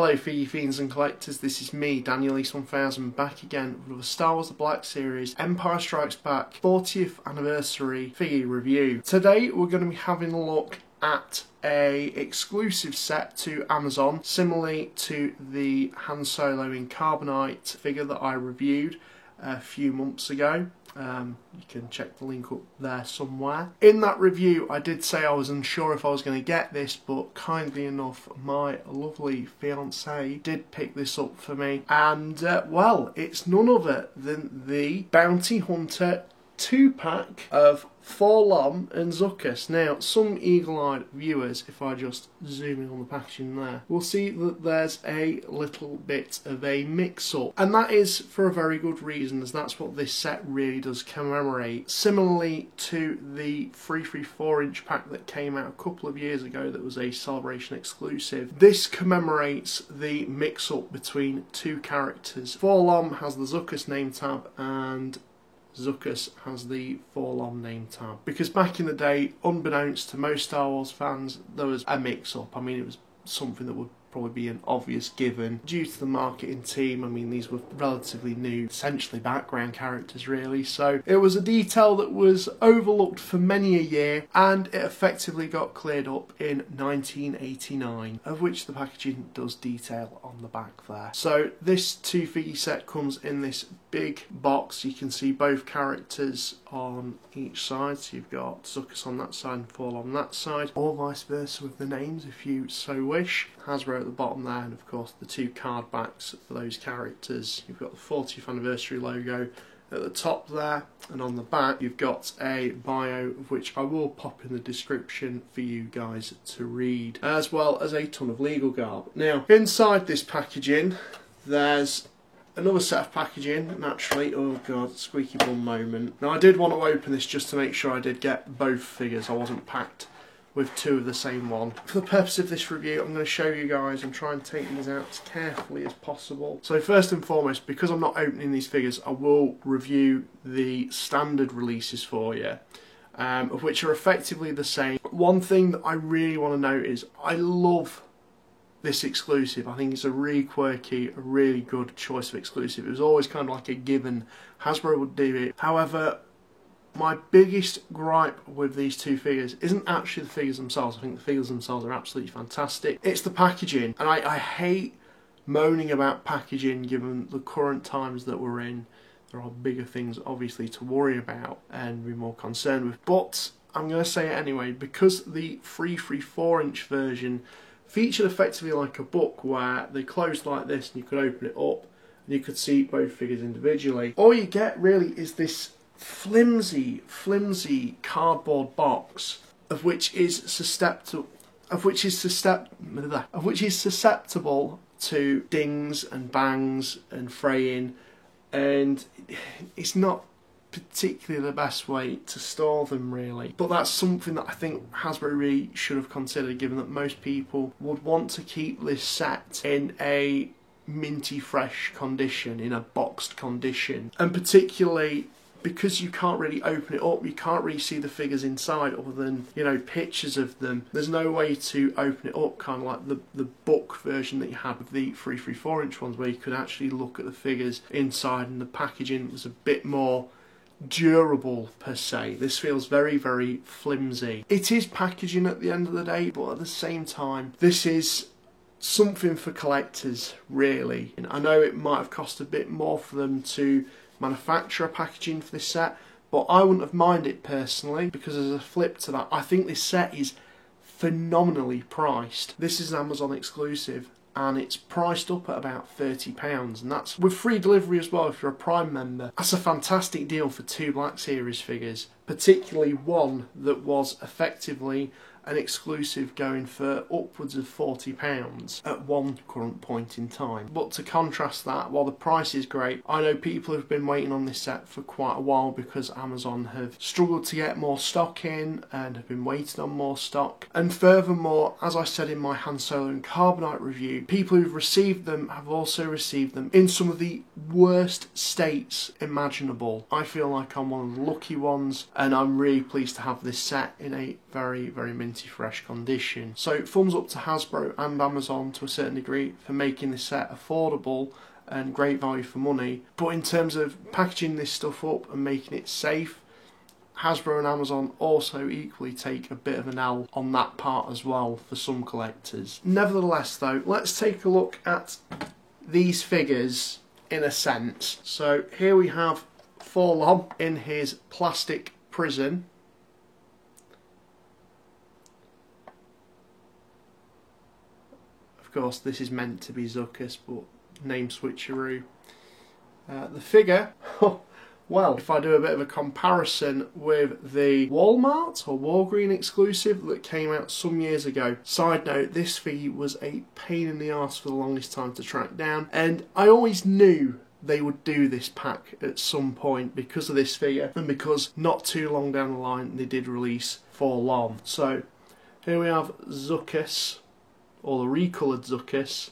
Hello figure fiends and collectors, this is me, Daniel East 1000, back again with a Star Wars The Black Series Empire Strikes Back 40th anniversary figure review. Today we're going to be having a look at a exclusive set to Amazon, similarly to the Han Solo in Carbonite figure that I reviewed a few months ago. You can check the link up there somewhere. In that review I did say I was unsure if I was going to get this, but kindly enough my lovely fiancée did pick this up for me, and well, it's none other than the Bounty Hunter 2-pack of 4-LOM and Zuckuss. Now, some eagle-eyed viewers, if I just zoom in on the packaging there, will see that there's a little bit of a mix-up. And that is for a very good reason, as that's what this set really does commemorate. Similarly to the 334-inch pack that came out a couple of years ago that was a Celebration exclusive, this commemorates the mix-up between two characters. 4-LOM has the Zuckuss name tab and Zuckuss has the 4-LOM name tab, because back in the day, unbeknownst to most Star Wars fans, there was a mix-up. I mean, it was something that would probably be an obvious given due to the marketing team. I mean, these were relatively new, essentially background characters really, so it was a detail that was overlooked for many a year, and it effectively got cleared up in 1989, of which the packaging does detail on the back there. So this two figure set comes in this big box. You can see both characters on each side, so you've got Zuckuss on that side and 4-LOM on that side, or vice versa with the names if you so wish. Hasbro at the bottom there, and of course the two card backs for those characters. You've got the 40th anniversary logo at the top there, and on the back you've got a bio, of which I will pop in the description for you guys to read, as well as a ton of legal garb. Now, inside this packaging there's another set of packaging, naturally. Oh god, squeaky bum moment. Now, I did want to open this just to make sure I did get both figures. I wasn't packed with two of the same one. For the purpose of this review, I'm going to show you guys and try and take these out as carefully as possible. So first and foremost, because I'm not opening these figures, I will review the standard releases for you, of which are effectively the same. One thing that I really want to note is I love this exclusive. I think it's a really quirky, a really good choice of exclusive. It was always kind of like a given. Hasbro would do it. However, my biggest gripe with these two figures isn't actually the figures themselves. I think the figures themselves are absolutely fantastic. It's the packaging, and I hate moaning about packaging given the current times that we're in. There are bigger things obviously to worry about and be more concerned with, but I'm going to say it anyway, because the 334-inch version featured effectively like a book where they closed like this and you could open it up and you could see both figures individually. All you get really is this flimsy cardboard box, of which is susceptible to dings and bangs and fraying, and it's not particularly the best way to store them really. But that's something that I think Hasbro really should have considered, given that most people would want to keep this set in a minty fresh condition, in a boxed condition, and particularly because you can't really open it up, you can't really see the figures inside other than, you know, pictures of them. There's no way to open it up, kind of like the book version that you had with the 334-inch ones, where you could actually look at the figures inside, and the packaging was a bit more durable per se. This feels very, very flimsy. It is packaging at the end of the day, but at the same time, this is something for collectors really. And I know it might have cost a bit more for them to manufacture a packaging for this set, but I wouldn't have minded it personally, because as a flip to that, I think this set is phenomenally priced. This is an Amazon exclusive, and it's priced up at about £30, and that's with free delivery as well if you're a Prime member. That's a fantastic deal for two Black Series figures, particularly one that was effectively an exclusive going for upwards of £40 at one current point in time. But to contrast that, while the price is great, I know people have been waiting on this set for quite a while because Amazon have struggled to get more stock in and have been waiting on more stock. And furthermore, as I said in my Han Solo and Carbonite review, people who've received them have also received them in some of the worst states imaginable. I feel like I'm one of the lucky ones, and I'm really pleased to have this set in a very, very minty minty fresh condition. So thumbs up to Hasbro and Amazon to a certain degree for making this set affordable and great value for money. But in terms of packaging this stuff up and making it safe, Hasbro and Amazon also equally take a bit of an L on that part as well for some collectors. Nevertheless though, let's take a look at these figures in a sense. So here we have 4-LOM in his plastic prison. Of course this is meant to be Zuckuss, but name switcheroo. The figure, well, if I do a bit of a comparison with the Walmart or Walgreen exclusive that came out some years ago. Side note, this figure was a pain in the arse for the longest time to track down, and I always knew they would do this pack at some point because of this figure, and because not too long down the line they did release 4-LOM. So here we have Zuckuss, or the recoloured Zuckuss,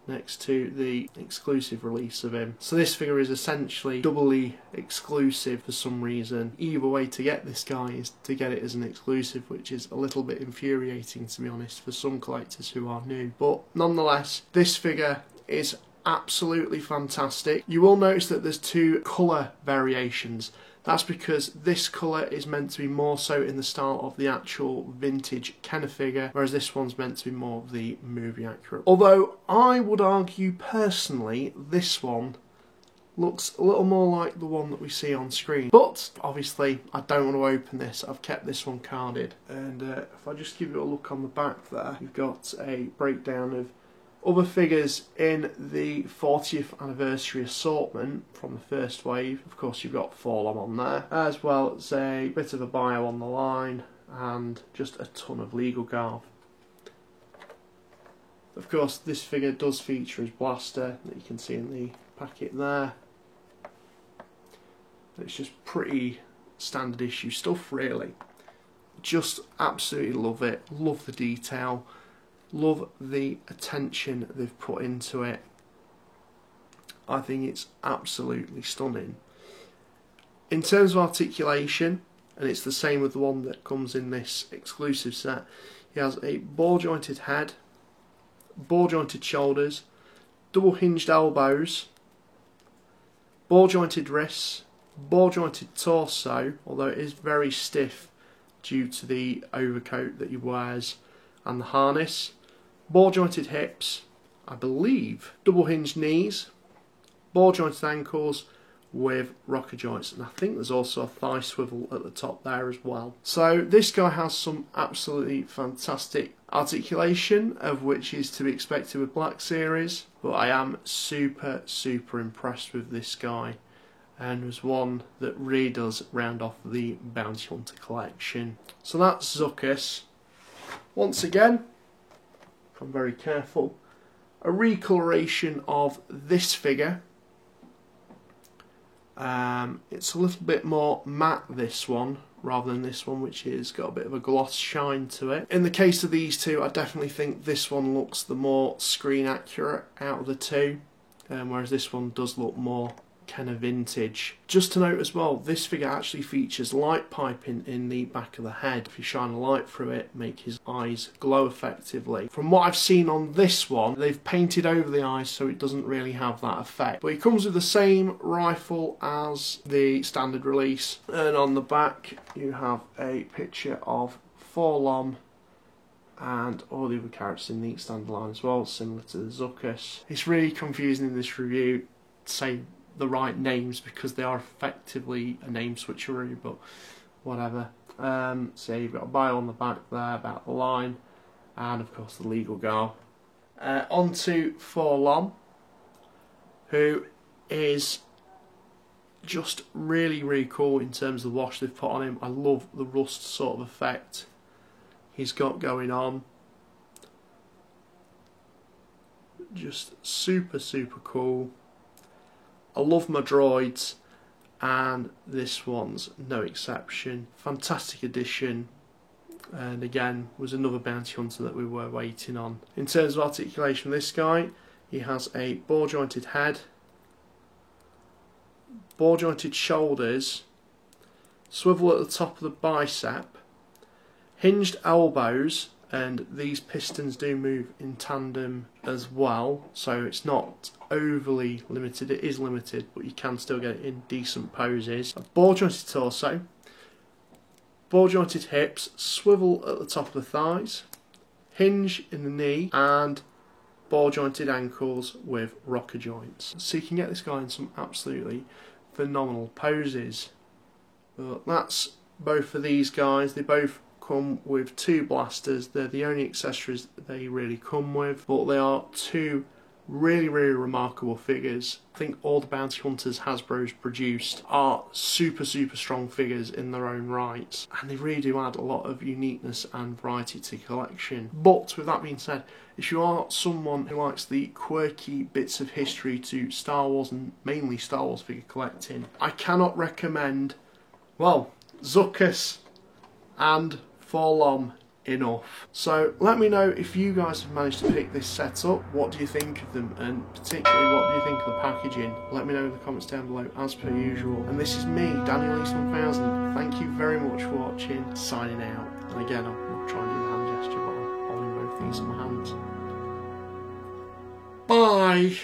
next to the exclusive release of him. So this figure is essentially doubly exclusive for some reason. Either way to get this guy is to get it as an exclusive, which is a little bit infuriating, to be honest, for some collectors who are new. But nonetheless, this figure is absolutely fantastic. You will notice that there's 2 colour variations. That's because this colour is meant to be more so in the style of the actual vintage Kenner figure, whereas this one's meant to be more of the movie accurate. Although I would argue personally this one looks a little more like the one that we see on screen. But obviously I don't want to open this, I've kept this one carded. And if I just give you a look on the back there, you've got a breakdown of other figures in the 40th anniversary assortment from the first wave. Of course you've got 4-LOM on there, as well as a bit of a bio on the line and just a ton of legal garb. Of course this figure does feature his blaster that you can see in the packet there. It's just pretty standard issue stuff really. Just absolutely love it, love the detail. Love the attention they've put into it. I think it's absolutely stunning. In terms of articulation, and it's the same with the one that comes in this exclusive set, he has a ball jointed head, ball jointed shoulders, double hinged elbows, ball jointed wrists, ball jointed torso, although it is very stiff due to the overcoat that he wears and the harness, ball jointed hips, I believe, double hinged knees, ball jointed ankles with rocker joints, and I think there's also a thigh swivel at the top there as well. So this guy has some absolutely fantastic articulation, of which is to be expected with Black Series, but I am super impressed with this guy, and was one that really does round off the Bounty Hunter collection. So that's Zuckuss. Once again, if I'm very careful, a recoloration of this figure. It's a little bit more matte, this one, rather than this one, which has got a bit of a gloss shine to it. In the case of these two, I definitely think this one looks the more screen accurate out of the two, whereas this one does look more kind of vintage. Just to note as well, this figure actually features light piping in the back of the head. If you shine a light through it, make his eyes glow effectively. From what I've seen on this one, they've painted over the eyes so it doesn't really have that effect. But it comes with the same rifle as the standard release, and on the back you have a picture of 4-LOM and all the other characters in the standard line as well, similar to the Zuckuss. It's really confusing in this review to say the right names because they are effectively a name switcheroo, but whatever. So you've got a bio on the back there about the line, and of course the legal garb. On to 4-LOM, who is just really cool in terms of the wash they've put on him. I love the rust sort of effect he's got going on. Just super cool. I love my droids, and this one's no exception. Fantastic addition, and again was another bounty hunter that we were waiting on. In terms of articulation, this guy, he has a ball jointed head, ball jointed shoulders, swivel at the top of the bicep, hinged elbows, and these pistons do move in tandem as well, so it's not overly limited. It is limited, but you can still get it in decent poses. A ball jointed torso, ball jointed hips, swivel at the top of the thighs, hinge in the knee, and ball jointed ankles with rocker joints. So you can get this guy in some absolutely phenomenal poses. But that's both of these guys. They both come with 2 blasters. They're the only accessories they really come with, but they are 2 really remarkable figures. I think all the bounty hunters Hasbro's produced are super strong figures in their own rights, and they really do add a lot of uniqueness and variety to the collection. But with that being said, if you are someone who likes the quirky bits of history to Star Wars, and mainly Star Wars figure collecting, I cannot recommend, well, Zuckuss and 4-LOM enough. So let me know if you guys have managed to pick this set up. What do you think of them, and particularly what do you think of the packaging? Let me know in the comments down below as per usual. And this is me, Daniel East 1000. Thank you very much for watching. Signing out. And again, I'm not trying to do the hand gesture, but I'm holding both these in my hands. Bye.